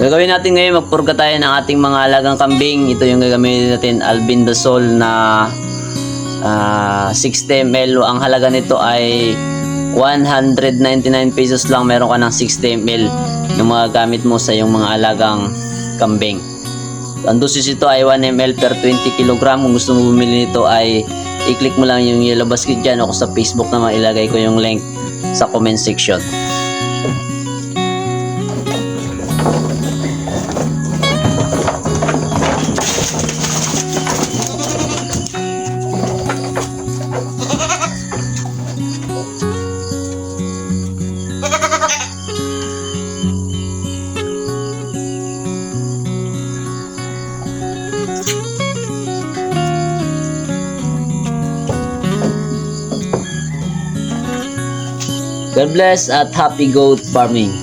Gagawin natin ngayon, magpurga tayo ng ating mga alagang kambing. Ito yung gagamitin natin, albendazole na 60 ml. Ang halaga nito ay 199 pesos lang. Meron ka ng 60 ml yung mga gamit mo sa yung mga alagang kambing. Ang dosis ito ay 1 ml per 20 kg. Kung gusto mo bumili nito ay i-click mo lang yung yellow basket dyan, o sa Facebook naman ilagay ko yung link sa comment section. God bless at happy goat farming.